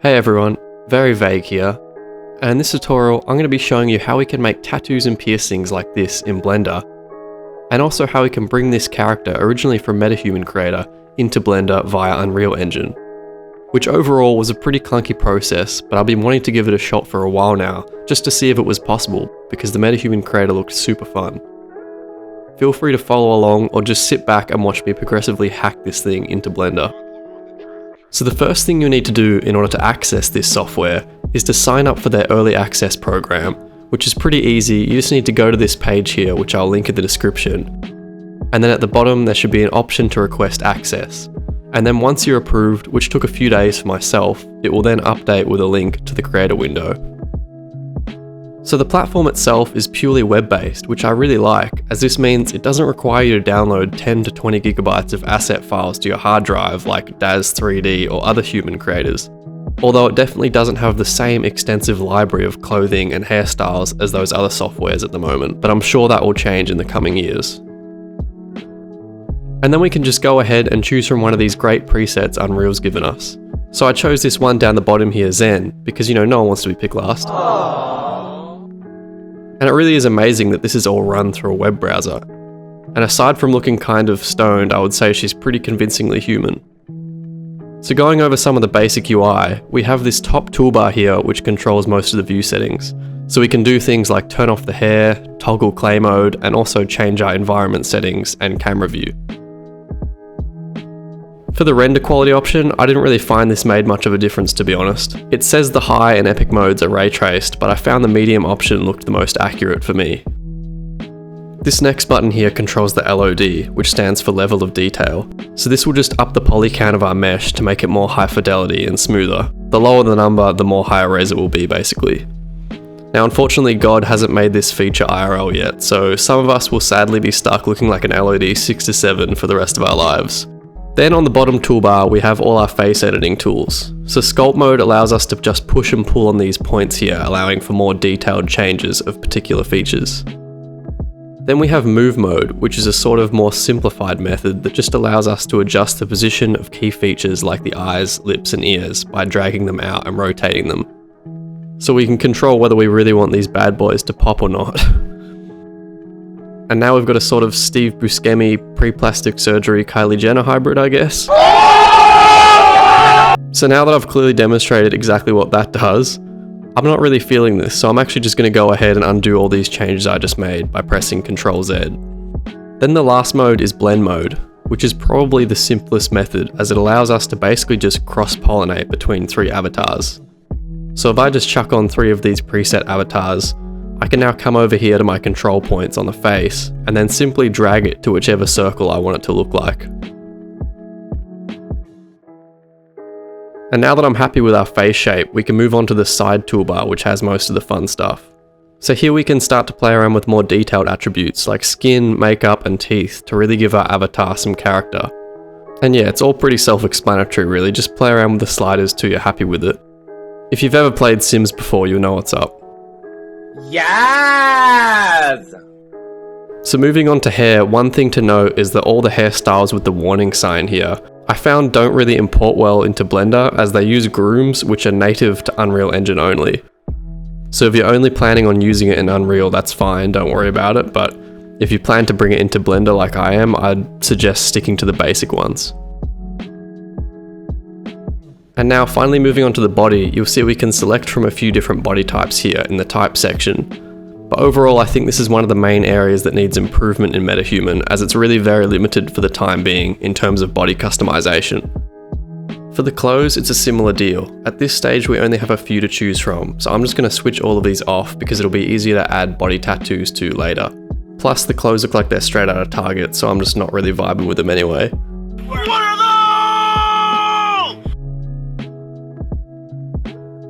Hey everyone, very vague here, and in this tutorial I'm going to be showing you how we can make tattoos and piercings like this in Blender, and also how we can bring this character originally from Metahuman Creator into Blender via Unreal Engine, which overall was a pretty clunky process, but I've been wanting to give it a shot for a while now, just to see if it was possible, because the Metahuman Creator looked super fun. Feel free to follow along or just sit back and watch me progressively hack this thing into Blender. So the first thing you need to do in order to access this software is to sign up for their early access program, which is pretty easy. You just need to go to this page here, which I'll link in the description. And then at the bottom there should be an option to request access. And then once you're approved, which took a few days for myself, it will then update with a link to the creator window. So the platform itself is purely web-based, which I really like, as this means it doesn't require you to download 10 to 20 gigabytes of asset files to your hard drive like Daz 3D or other human creators. Although it definitely doesn't have the same extensive library of clothing and hairstyles as those other softwares at the moment, but I'm sure that will change in the coming years. And then we can just go ahead and choose from one of these great presets Unreal's given us. So I chose this one down the bottom here, Zen, because no one wants to be picked last. And it really is amazing that this is all run through a web browser. And aside from looking kind of stoned, I would say she's pretty convincingly human. So going over some of the basic UI, we have this top toolbar here which controls most of the view settings. So we can do things like turn off the hair, toggle clay mode, and also change our environment settings and camera view. For the render quality option, I didn't really find this made much of a difference, to be honest. It says the high and epic modes are ray traced, but I found the medium option looked the most accurate for me. This next button here controls the LOD, which stands for level of detail. So this will just up the poly count of our mesh to make it more high fidelity and smoother. The lower the number, the more high res it will be, basically. Now unfortunately God hasn't made this feature IRL yet, so some of us will sadly be stuck looking like an LOD 6 to 7 for the rest of our lives. Then on the bottom toolbar we have all our face editing tools. So sculpt mode allows us to just push and pull on these points here, allowing for more detailed changes of particular features. Then we have move mode, which is a sort of more simplified method that just allows us to adjust the position of key features like the eyes, lips and ears by dragging them out and rotating them. So we can control whether we really want these bad boys to pop or not. And now we've got a sort of Steve Buscemi pre-plastic surgery Kylie Jenner hybrid, I guess. So now that I've clearly demonstrated exactly what that does, I'm not really feeling this, so I'm actually just going to go ahead and undo all these changes I just made by pressing Ctrl Z. Then the last mode is blend mode, which is probably the simplest method as it allows us to basically just cross-pollinate between 3 avatars. So if I just chuck on 3 of these preset avatars, I can now come over here to my control points on the face, and then simply drag it to whichever circle I want it to look like. And now that I'm happy with our face shape, we can move on to the side toolbar, which has most of the fun stuff. So here we can start to play around with more detailed attributes like skin, makeup and teeth to really give our avatar some character. And yeah, it's all pretty self-explanatory really, just play around with the sliders till you're happy with it. If you've ever played Sims before, you'll know what's up. Yes! So moving on to hair, one thing to note is that all the hairstyles with the warning sign here, I found don't really import well into Blender as they use grooms which are native to Unreal Engine only. So if you're only planning on using it in Unreal, that's fine, don't worry about it, but if you plan to bring it into Blender like I am, I'd suggest sticking to the basic ones. And now finally moving on to the body, you'll see we can select from a few different body types here in the type section. But overall I think this is one of the main areas that needs improvement in Metahuman, as it's really very limited for the time being in terms of body customization. For the clothes it's a similar deal. At this stage we only have a few to choose from, so I'm just going to switch all of these off because it'll be easier to add body tattoos to later. Plus the clothes look like they're straight out of Target, so I'm just not really vibing with them anyway.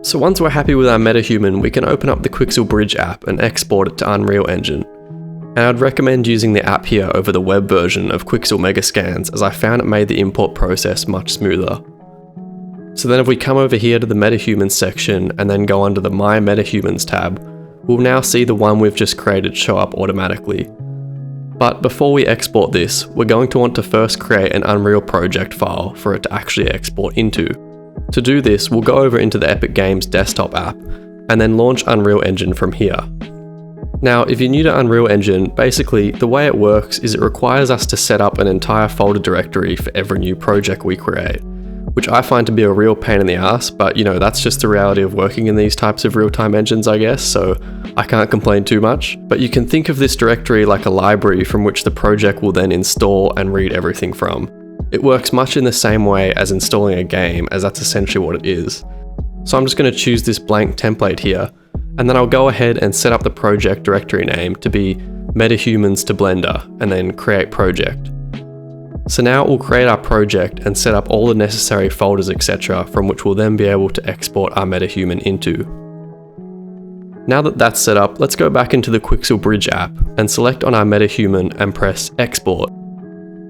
So once we're happy with our Metahuman, we can open up the Quixel Bridge app and export it to Unreal Engine. And I'd recommend using the app here over the web version of Quixel Megascans, as I found it made the import process much smoother. So then if we come over here to the Metahuman section and then go under the My Metahumans tab, we'll now see the one we've just created show up automatically. But before we export this, we're going to want to first create an Unreal project file for it to actually export into. To do this, we'll go over into the Epic Games desktop app, and then launch Unreal Engine from here. Now, if you're new to Unreal Engine, basically the way it works is it requires us to set up an entire folder directory for every new project we create, which I find to be a real pain in the ass, but that's just the reality of working in these types of real-time engines, I guess, so I can't complain too much. But you can think of this directory like a library from which the project will then install and read everything from. It works much in the same way as installing a game, as that's essentially what it is. So I'm just going to choose this blank template here, and then I'll go ahead and set up the project directory name to be Metahumans to Blender, and then create project. So now we'll create our project and set up all the necessary folders, etc., from which we'll then be able to export our Metahuman into. Now that that's set up, let's go back into the Quixel Bridge app and select on our Metahuman and press Export.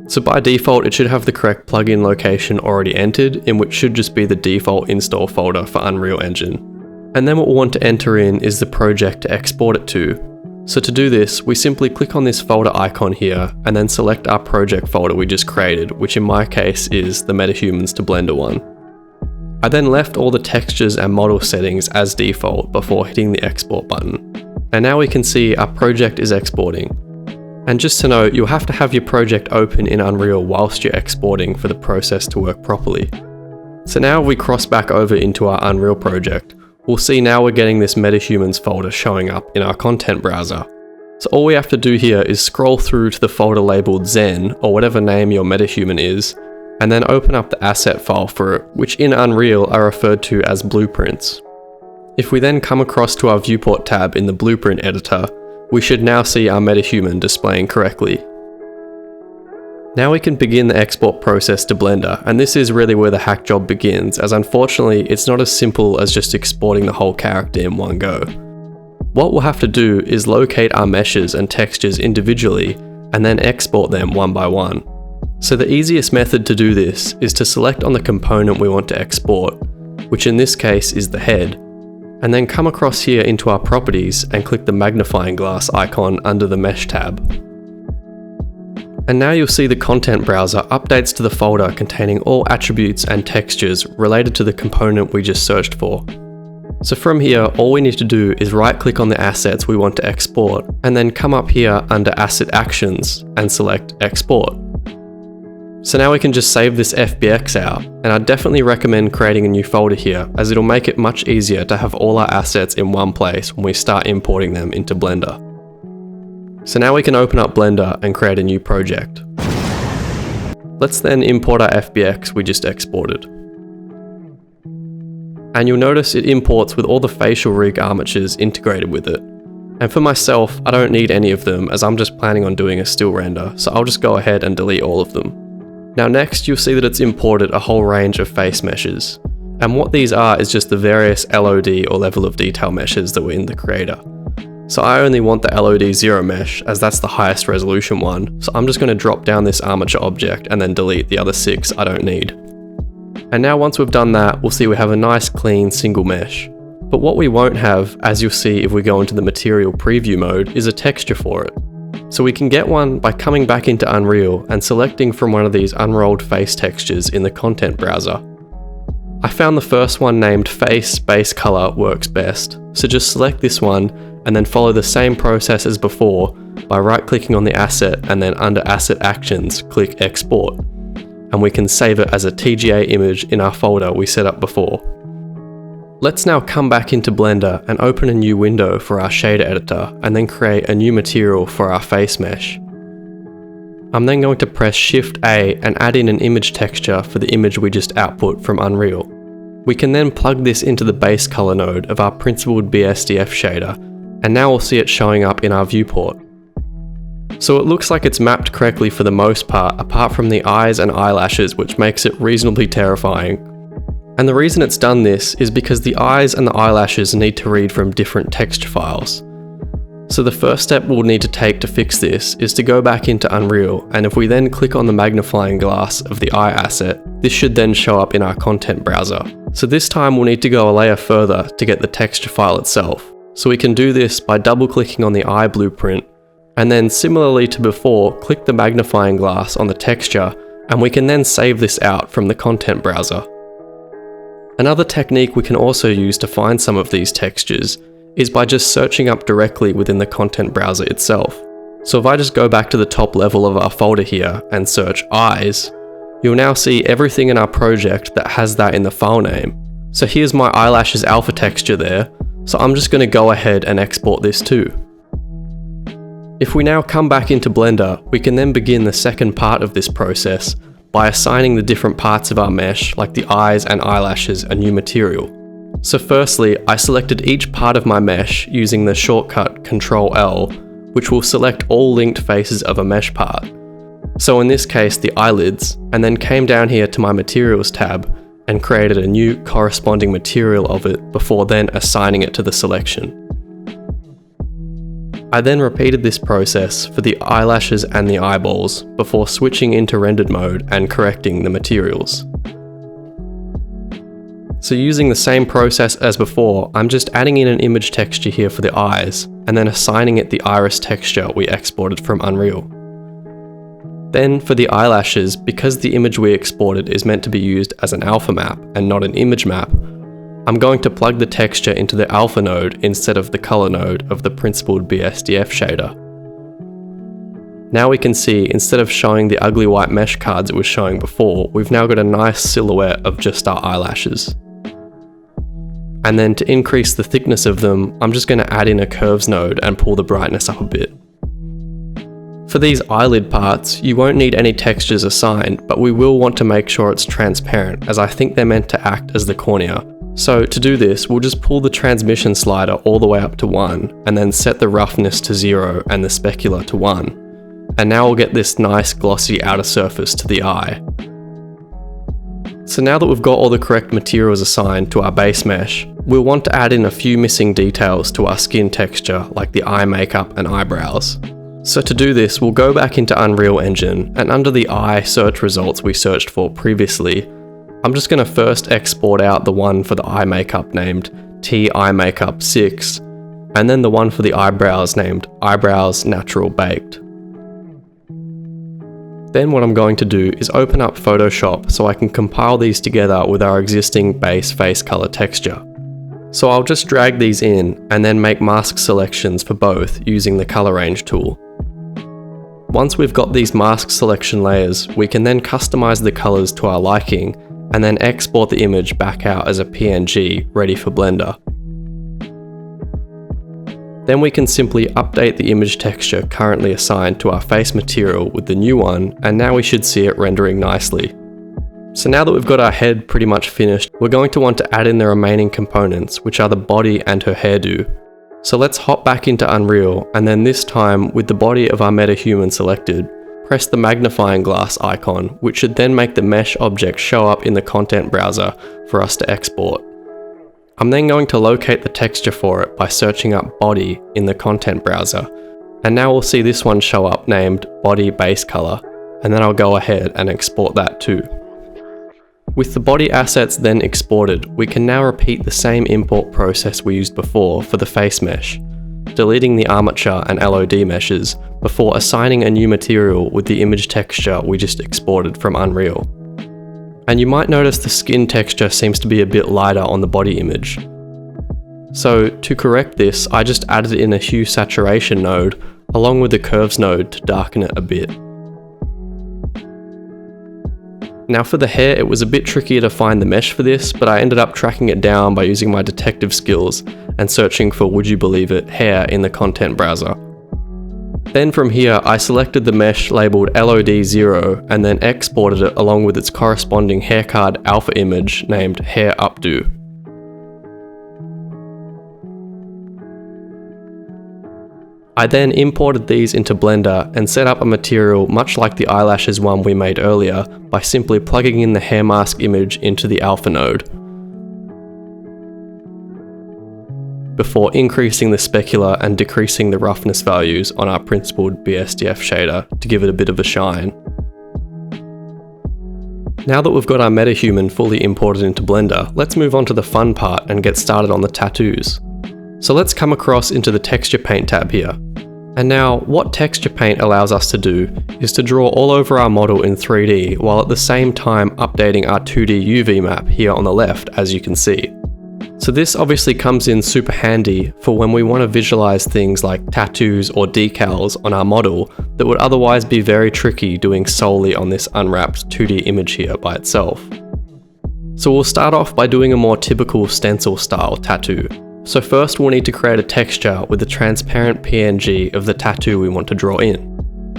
So by default, it should have the correct plugin location already entered, in which should just be the default install folder for Unreal Engine. And then what we'll want to enter in is the project to export it to. So to do this, we simply click on this folder icon here, and then select our project folder we just created, which in my case is the Metahumans to Blender one. I then left all the textures and model settings as default before hitting the export button. And now we can see our project is exporting. And just to note, you'll have to have your project open in Unreal whilst you're exporting for the process to work properly. So now if we cross back over into our Unreal project, we'll see now we're getting this Metahumans folder showing up in our content browser. So all we have to do here is scroll through to the folder labeled Zen, or whatever name your Metahuman is, and then open up the asset file for it, which in Unreal are referred to as blueprints. If we then come across to our viewport tab in the blueprint editor, we should now see our Metahuman displaying correctly. Now we can begin the export process to Blender, and this is really where the hack job begins, as unfortunately it's not as simple as just exporting the whole character in one go. What we'll have to do is locate our meshes and textures individually, and then export them one by one. So the easiest method to do this is to select on the component we want to export, which in this case is the head, and then come across here into our properties and click the magnifying glass icon under the mesh tab. And now you'll see the content browser updates to the folder containing all attributes and textures related to the component we just searched for. So from here, all we need to do is right click on the assets we want to export, and then come up here under Asset Actions and select Export. So now we can just save this FBX out, and I definitely recommend creating a new folder here, as it'll make it much easier to have all our assets in one place when we start importing them into Blender. So now we can open up Blender and create a new project. Let's then import our FBX we just exported. And you'll notice it imports with all the facial rig armatures integrated with it. And for myself, I don't need any of them, as I'm just planning on doing a still render, so I'll just go ahead and delete all of them. Now next, you'll see that it's imported a whole range of face meshes. And what these are is just the various LOD or level of detail meshes that were in the creator. So I only want the LOD 0 mesh, as that's the highest resolution one, so I'm just going to drop down this armature object and then delete the other 6 I don't need. And now once we've done that, we'll see we have a nice clean single mesh. But what we won't have, as you'll see if we go into the material preview mode, is a texture for it. So we can get one by coming back into Unreal and selecting from one of these unrolled face textures in the content browser. I found the first one named Face Base Color works best, so just select this one and then follow the same process as before by right clicking on the asset and then under Asset Actions click Export, and we can save it as a TGA image in our folder we set up before. Let's now come back into Blender and open a new window for our shader editor and then create a new material for our face mesh. I'm then going to press Shift A and add in an image texture for the image we just output from Unreal. We can then plug this into the base color node of our principled BSDF shader, and now we'll see it showing up in our viewport. So it looks like it's mapped correctly for the most part, apart from the eyes and eyelashes, which makes it reasonably terrifying. And the reason it's done this is because the eyes and the eyelashes need to read from different texture files. So the first step we'll need to take to fix this is to go back into Unreal, and if we then click on the magnifying glass of the eye asset, this should then show up in our content browser. So this time we'll need to go a layer further to get the texture file itself. So we can do this by double clicking on the eye blueprint, and then similarly to before, click the magnifying glass on the texture, and we can then save this out from the content browser. Another technique we can also use to find some of these textures is by just searching up directly within the content browser itself. So if I just go back to the top level of our folder here and search eyes, you'll now see everything in our project that has that in the file name. So here's my eyelashes alpha texture there, so I'm just going to go ahead and export this too. If we now come back into Blender, we can then begin the second part of this process by assigning the different parts of our mesh, like the eyes and eyelashes, a new material. So firstly, I selected each part of my mesh using the shortcut Ctrl-L, which will select all linked faces of a mesh part. So in this case, the eyelids, and then came down here to my materials tab and created a new corresponding material of it before then assigning it to the selection. I then repeated this process for the eyelashes and the eyeballs before switching into rendered mode and correcting the materials. So using the same process as before, I'm just adding in an image texture here for the eyes, and then assigning it the iris texture we exported from Unreal. Then for the eyelashes, because the image we exported is meant to be used as an alpha map and not an image map, I'm going to plug the texture into the alpha node instead of the color node of the principled BSDF shader. Now we can see, instead of showing the ugly white mesh cards it was showing before, we've now got a nice silhouette of just our eyelashes. And then to increase the thickness of them, I'm just going to add in a curves node and pull the brightness up a bit. For these eyelid parts, you won't need any textures assigned, but we will want to make sure it's transparent, as I think they're meant to act as the cornea. So to do this, we'll just pull the transmission slider all the way up to 1, and then set the roughness to 0 and the specular to 1. And now we'll get this nice glossy outer surface to the eye. So now that we've got all the correct materials assigned to our base mesh, we'll want to add in a few missing details to our skin texture, like the eye makeup and eyebrows. So to do this, we'll go back into Unreal Engine, and under the eye search results we searched for previously, I'm just going to first export out the one for the eye makeup named T Eye Makeup 6, and then the one for the eyebrows named Eyebrows Natural Baked. Then what I'm going to do is open up Photoshop so I can compile these together with our existing base face color texture. So I'll just drag these in and then make mask selections for both using the color range tool. Once we've got these mask selection layers, we can then customize the colors to our liking and then export the image back out as a PNG ready for Blender. Then we can simply update the image texture currently assigned to our face material with the new one, and now we should see it rendering nicely. So now that we've got our head pretty much finished, we're going to want to add in the remaining components, which are the body and her hairdo. So let's hop back into Unreal, and then this time with the body of our metahuman selected, press the magnifying glass icon, which should then make the mesh object show up in the content browser for us to export. I'm then going to locate the texture for it by searching up body in the content browser, and now we'll see this one show up named body base color, and then I'll go ahead and export that too. With the body assets then exported, we can now repeat the same import process we used before for the face mesh, deleting the armature and LOD meshes before assigning a new material with the image texture we just exported from Unreal. And you might notice the skin texture seems to be a bit lighter on the body image. So to correct this, I just added in a hue saturation node along with the curves node to darken it a bit. Now for the hair, it was a bit trickier to find the mesh for this, but I ended up tracking it down by using my detective skills and searching for, would you believe it, hair in the content browser. Then from here, I selected the mesh labeled LOD0 and then exported it along with its corresponding hair card alpha image named hair updo. I then imported these into Blender and set up a material much like the eyelashes one we made earlier by simply plugging in the hair mask image into the alpha node, before increasing the specular and decreasing the roughness values on our principled BSDF shader to give it a bit of a shine. Now that we've got our metahuman fully imported into Blender, let's move on to the fun part and get started on the tattoos. So let's come across into the texture paint tab here. And now, what texture paint allows us to do is to draw all over our model in 3D while at the same time updating our 2D UV map here on the left, as you can see. So this obviously comes in super handy for when we want to visualize things like tattoos or decals on our model that would otherwise be very tricky doing solely on this unwrapped 2D image here by itself. So we'll start off by doing a more typical stencil style tattoo. So first we'll need to create a texture with a transparent PNG of the tattoo we want to draw in.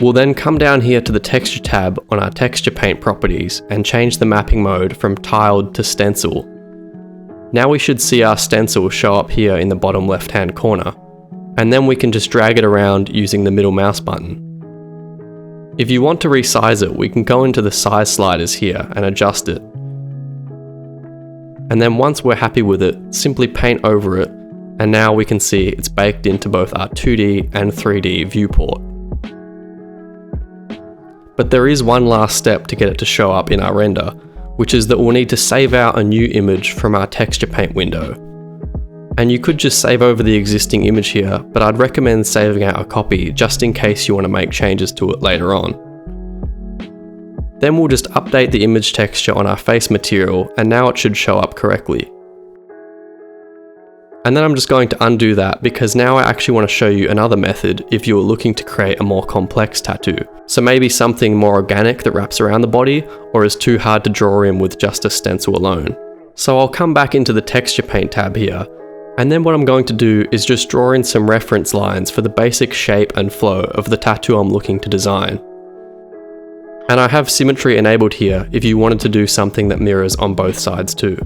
We'll then come down here to the texture tab on our texture paint properties and change the mapping mode from tiled to stencil. Now we should see our stencil show up here in the bottom left hand corner, and then we can just drag it around using the middle mouse button. If you want to resize it, we can go into the size sliders here and adjust it. And then once we're happy with it, simply paint over it, and now we can see it's baked into both our 2D and 3D viewport. But there is one last step to get it to show up in our render, which is that we'll need to save out a new image from our texture paint window. And you could just save over the existing image here, but I'd recommend saving out a copy just in case you want to make changes to it later on. Then we'll just update the image texture on our face material, and now it should show up correctly. And then I'm just going to undo that because now I actually want to show you another method if you were looking to create a more complex tattoo. So maybe something more organic that wraps around the body, or is too hard to draw in with just a stencil alone. So I'll come back into the texture paint tab here, and then what I'm going to do is just draw in some reference lines for the basic shape and flow of the tattoo I'm looking to design. And I have symmetry enabled here if you wanted to do something that mirrors on both sides too.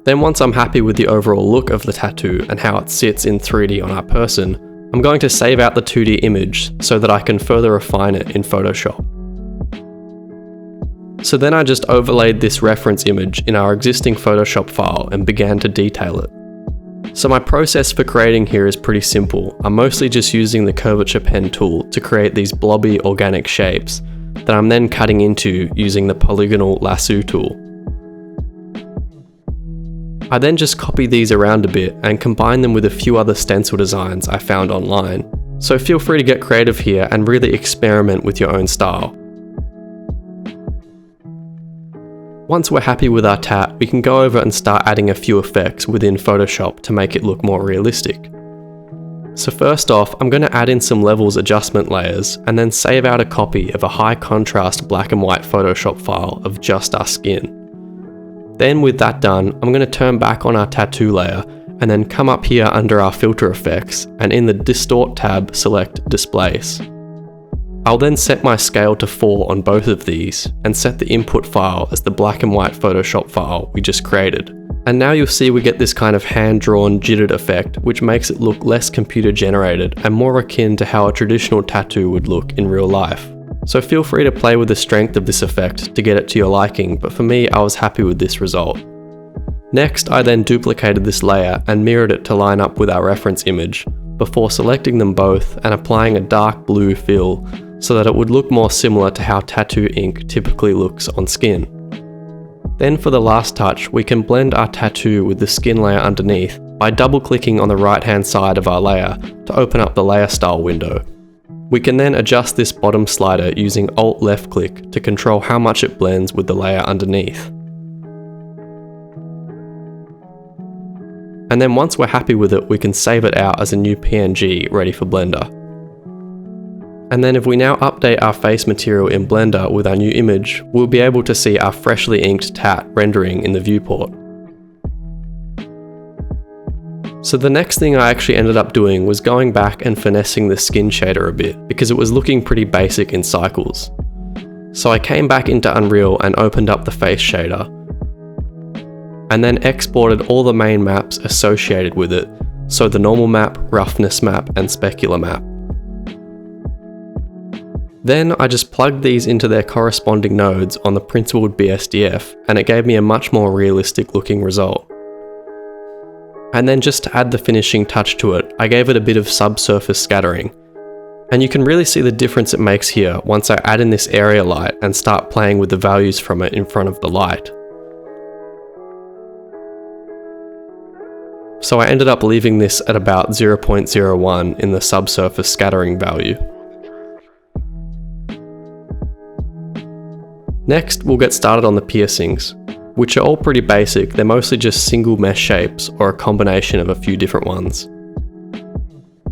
Then once I'm happy with the overall look of the tattoo and how it sits in 3D on our person, I'm going to save out the 2D image so that I can further refine it in Photoshop. So then I just overlaid this reference image in our existing Photoshop file and began to detail it. So my process for creating here is pretty simple. I'm mostly just using the curvature pen tool to create these blobby organic shapes that I'm then cutting into using the polygonal lasso tool. I then just copy these around a bit and combine them with a few other stencil designs I found online. So feel free to get creative here and really experiment with your own style. Once we're happy with our tat, we can go over and start adding a few effects within Photoshop to make it look more realistic. So first off, I'm going to add in some levels adjustment layers and then save out a copy of a high contrast black and white Photoshop file of just our skin. Then with that done, I'm going to turn back on our tattoo layer and then come up here under our filter effects and in the distort tab select displace. I'll then set my scale to 4 on both of these and set the input file as the black and white Photoshop file we just created. And now you'll see we get this kind of hand-drawn jittered effect which makes it look less computer generated and more akin to how a traditional tattoo would look in real life. So feel free to play with the strength of this effect to get it to your liking, but for me I was happy with this result. Next I then duplicated this layer and mirrored it to line up with our reference image, before selecting them both and applying a dark blue fill so that it would look more similar to how tattoo ink typically looks on skin. Then for the last touch, we can blend our tattoo with the skin layer underneath by double clicking on the right hand side of our layer to open up the layer style window. We can then adjust this bottom slider using Alt left click to control how much it blends with the layer underneath. And then once we're happy with it, we can save it out as a new PNG ready for Blender. And then if we now update our face material in Blender with our new image, we'll be able to see our freshly inked tat rendering in the viewport. So the next thing I actually ended up doing was going back and finessing the skin shader a bit, because it was looking pretty basic in cycles. So I came back into Unreal and opened up the face shader, and then exported all the main maps associated with it, so the normal map, roughness map, and specular map. Then I just plugged these into their corresponding nodes on the principled BSDF, and it gave me a much more realistic looking result. And then just to add the finishing touch to it, I gave it a bit of subsurface scattering. And you can really see the difference it makes here once I add in this area light and start playing with the values from it in front of the light. so I ended up leaving this at about 0.01 in the subsurface scattering value. Next, we'll get started on the piercings, which are all pretty basic. They're mostly just single mesh shapes or a combination of a few different ones.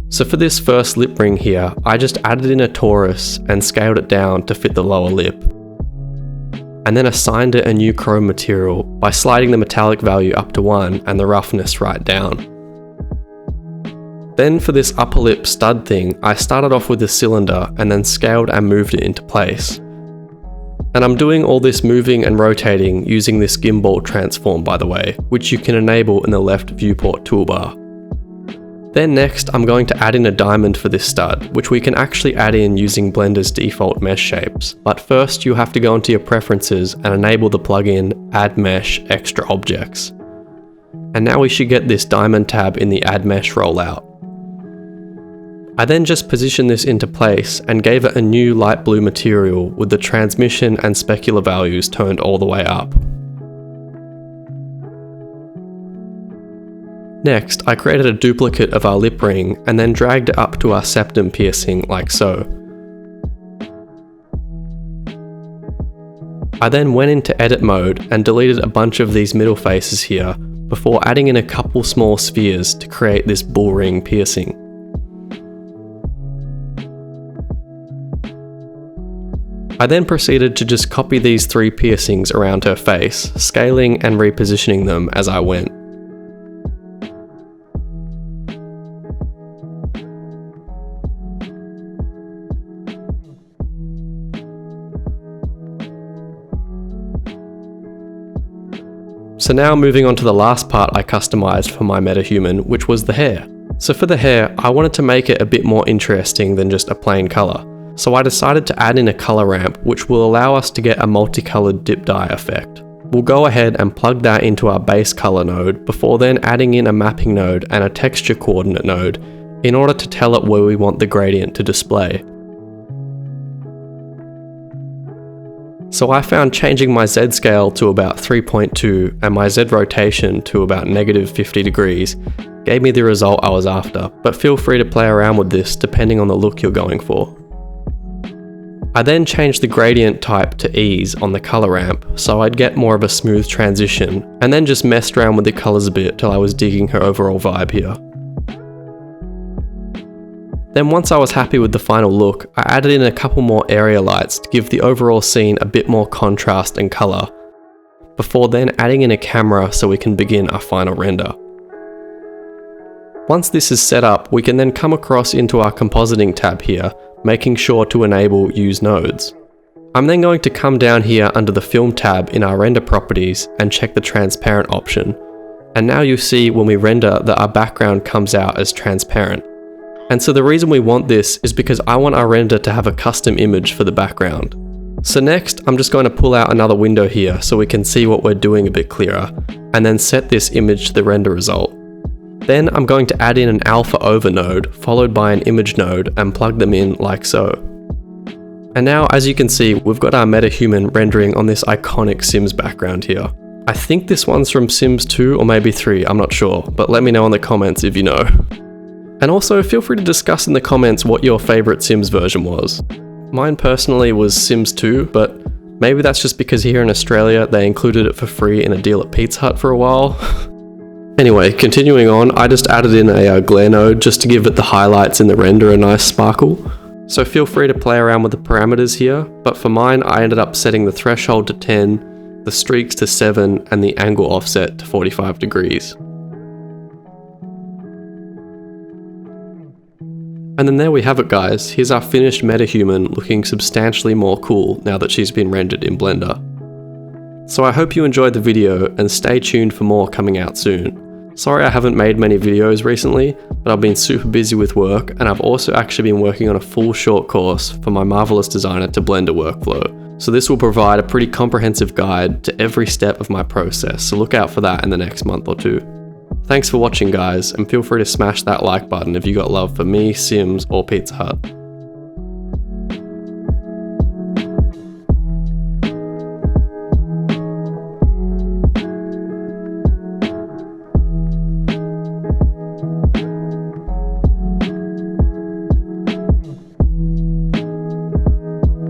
So for this first lip ring here, I just added in a torus and scaled it down to fit the lower lip, and then assigned it a new chrome material by sliding the metallic value up to 1 and the roughness right down. Then for this upper lip stud thing, I started off with a cylinder and then scaled and moved it into place. And I'm doing all this moving and rotating using this gimbal transform, by the way, which you can enable in the left viewport toolbar. Then next, I'm going to add in a diamond for this stud, which we can actually add in using Blender's default mesh shapes. But first, you have to go into your preferences and enable the plugin Add Mesh Extra Objects. And now we should get this diamond tab in the Add Mesh rollout. I then just positioned this into place and gave it a new light blue material with the transmission and specular values turned all the way up. Next, I created a duplicate of our lip ring and then dragged it up to our septum piercing like so. I then went into edit mode and deleted a bunch of these middle faces here before adding in a couple small spheres to create this bull ring piercing. I then proceeded to just copy these 3 piercings around her face, scaling and repositioning them as I went. So now moving on to the last part I customized for my metahuman, which was the hair. So for the hair, I wanted to make it a bit more interesting than just a plain color. So I decided to add in a color ramp, which will allow us to get a multicolored dip dye effect. We'll go ahead and plug that into our base color node before then adding in a mapping node and a texture coordinate node in order to tell it where we want the gradient to display. So I found changing my Z scale to about 3.2 and my Z rotation to about -50 degrees gave me the result I was after, but feel free to play around with this depending on the look you're going for. I then changed the gradient type to ease on the color ramp so I'd get more of a smooth transition, and then just messed around with the colors a bit till I was digging her overall vibe here. Then once I was happy with the final look, I added in a couple more area lights to give the overall scene a bit more contrast and color, before then adding in a camera so we can begin our final render. Once this is set up, we can then come across into our compositing tab here, making sure to enable Use Nodes. I'm then going to come down here under the Film tab in our render properties and check the transparent option. And now you see when we render that our background comes out as transparent. And so the reason we want this is because I want our render to have a custom image for the background. So next, I'm just going to pull out another window here so we can see what we're doing a bit clearer, and then set this image to the render result. Then I'm going to add in an alpha over node, followed by an image node, and plug them in like so. And now, as you can see, we've got our metahuman rendering on this iconic Sims background here. I think this one's from Sims 2 or maybe 3, I'm not sure, but let me know in the comments if you know. And also, feel free to discuss in the comments what your favourite Sims version was. Mine personally was Sims 2, but maybe that's just because here in Australia they included it for free in a deal at Pizza Hut for a while. Anyway, continuing on, I just added in a glare node just to give it the highlights in the render a nice sparkle. So feel free to play around with the parameters here, but for mine I ended up setting the threshold to 10, the streaks to 7, and the angle offset to 45 degrees. And then there we have it guys, here's our finished metahuman looking substantially more cool now that she's been rendered in Blender. So I hope you enjoyed the video and stay tuned for more coming out soon. Sorry I haven't made many videos recently, but I've been super busy with work, and I've also actually been working on a full short course for my Marvelous Designer to Blender workflow. So this will provide a pretty comprehensive guide to every step of my process, so look out for that in the next month or two. Thanks for watching guys, and feel free to smash that like button if you got love for me, Sims, or Pizza Hut.